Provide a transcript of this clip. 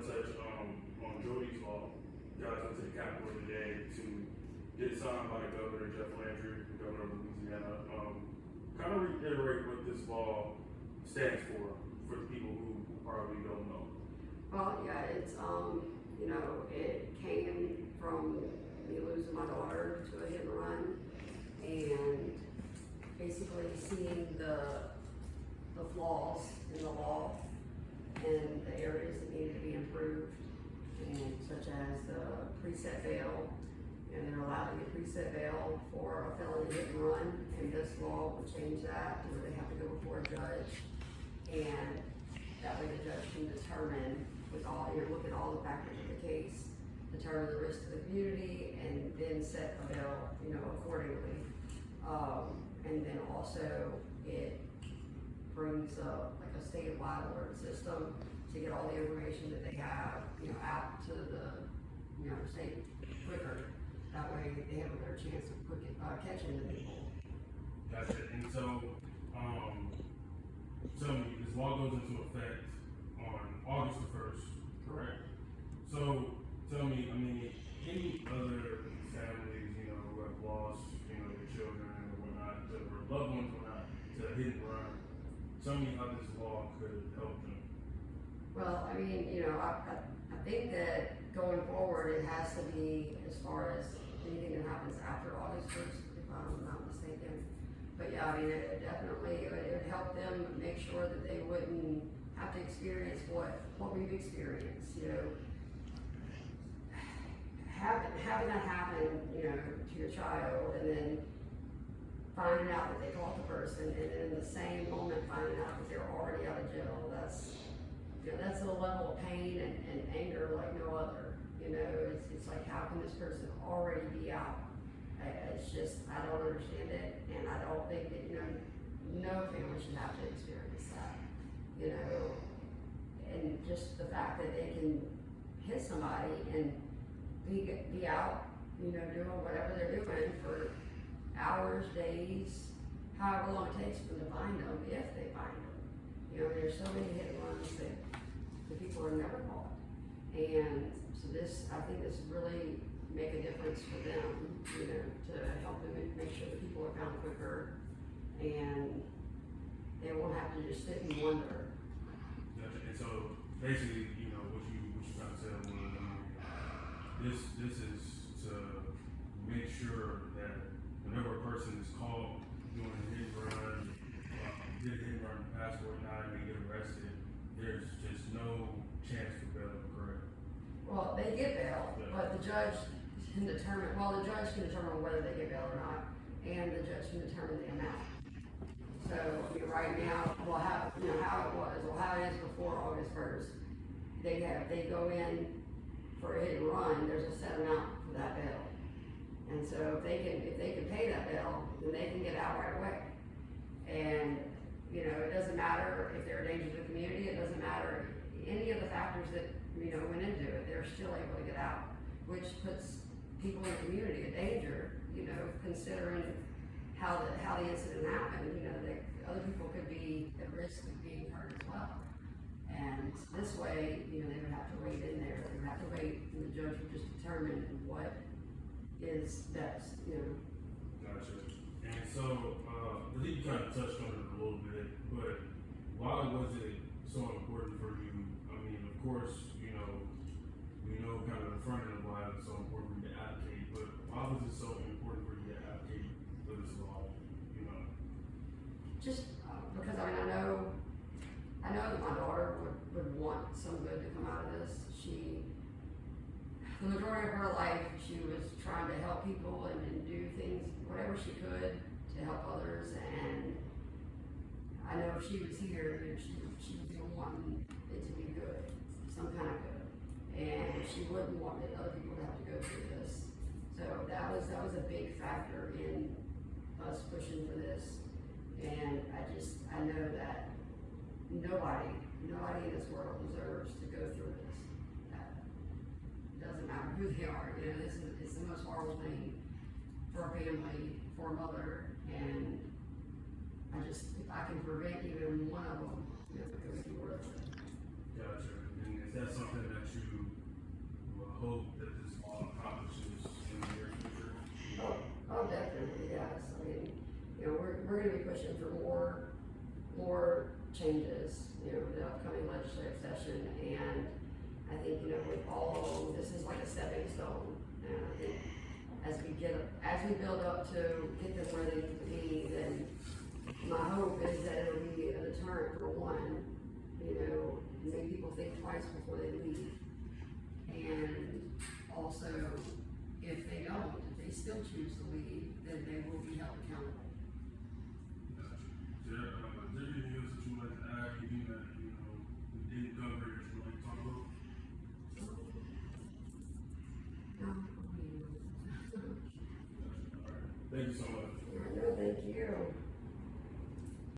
touch on Jody's law. You guys went to the Capitol today to get it signed by the governor, Jeff Landry, the governor of Louisiana. Kind of reiterate what this law stands for the people who probably don't know. Well, yeah, it's, you know, it came from me losing my daughter to a hit and run, and basically seeing the flaws in the law and the areas that needed to be improved, and such as the preset bail, and they're allowed to get preset bail for a felony hit and run, and this law will change that, where they have to go before a judge, and that way the judge can determine with all, you know, look at all the factors of the case, determine the risk to the community, and then set a bail, you know, accordingly. And then also it brings like a statewide alert system to get all the information that they have, you know, out to the, you know, state quicker. That way they have a better chance of catching the people. Gotcha. And so, tell me, this law goes into effect on August the 1st, correct? So, tell me, I mean, any other families, you know, who have lost, you know, their children or whatnot, or loved ones or whatnot, to hit and run, tell me how this law could help them. Well, I mean, you know, I think that going forward, it has to be as far as anything that happens after August 1st, if I'm not mistaken. But yeah, I mean, it definitely, it would help them make sure that they wouldn't have to experience what we've experienced, you know. Having that happen, you know, to your child, and then finding out that they caught the person, and then in the same moment finding out that they're already out of jail, that's, you know, that's a level of pain and anger like no other. You know, it's like, how can this person already be out? It's just, I don't understand it, and I don't think that, you know, no family should have to experience that, you know. And just the fact that they can hit somebody and be out, you know, doing whatever they're doing for hours, days, however long it takes for them to find them, if they find them. You know, there's so many hit and runs that the people are never caught. And so this, I think this really make a difference for them, you know, to help them make sure that people are found quicker, and they won't have to just sit and wonder. Gotcha. And so basically, you know, what you trying to say was, this is to make sure that whenever a person is caught doing a hit and run, did a hit and run passport not and they get arrested, there's just no chance for bail, correct? Well, they get bail, but the judge can determine, well, the judge can determine whether they get bail or not, and the judge can determine the amount. So, you know, right now, well, how, you know, how it was, well, how it is before August 1st, they go in for a hit and run, there's a set amount for that bail. And so if they can pay that bail, then they can get out right away. And, you know, it doesn't matter if they're a danger to the community, it doesn't matter any of the factors that, you know, went into it, they're still able to get out, which puts people in the community in danger, you know, considering how the incident happened. You know, other people could be at risk of being hurt as well. And this way, you know, they would have to wait in there, they would have to wait, and the judge would just determine what is best, you know. Gotcha. And so, I think you kind of touched on it a little bit, but why was it so important for you? I mean, of course, you know, we know kind of the front end of why it's so important for you to advocate, but why was it so important for you to advocate for this law, you know? Just because, I mean, I know that my daughter would want some good to come out of this. The majority of her life, she was trying to help people and do things, whatever she could to help others. And I know if she was here, you know, she would be wanting it to be good, some kind of good. And she wouldn't want other people to have to go through this. So that was a big factor in us pushing for this. And I know that nobody in this world deserves to go through this. Doesn't matter who they are, you know, it's the most horrible thing for a family, for a mother, and if I can prevent even one of them, you know, it would be worth it. Gotcha. And is that something that you will hope that this law accomplishes in the near future? Oh, definitely, yes. I mean, you know, we're gonna be pushing for more changes, you know, in the upcoming legislative session, and I think, you know, with all, this is like a stepping stone, and I think as we build up to get them where they need to be, then my hope is that it'll be a deterrent for one, you know, make people think twice before they leave. And also, if they don't, if they still choose to leave, then they will be held accountable. Gotcha. Is there anything else that you would like to add? Anything that, you know, we didn't cover that you would like to talk about? No, Gotcha. All right. Thank you so much. no,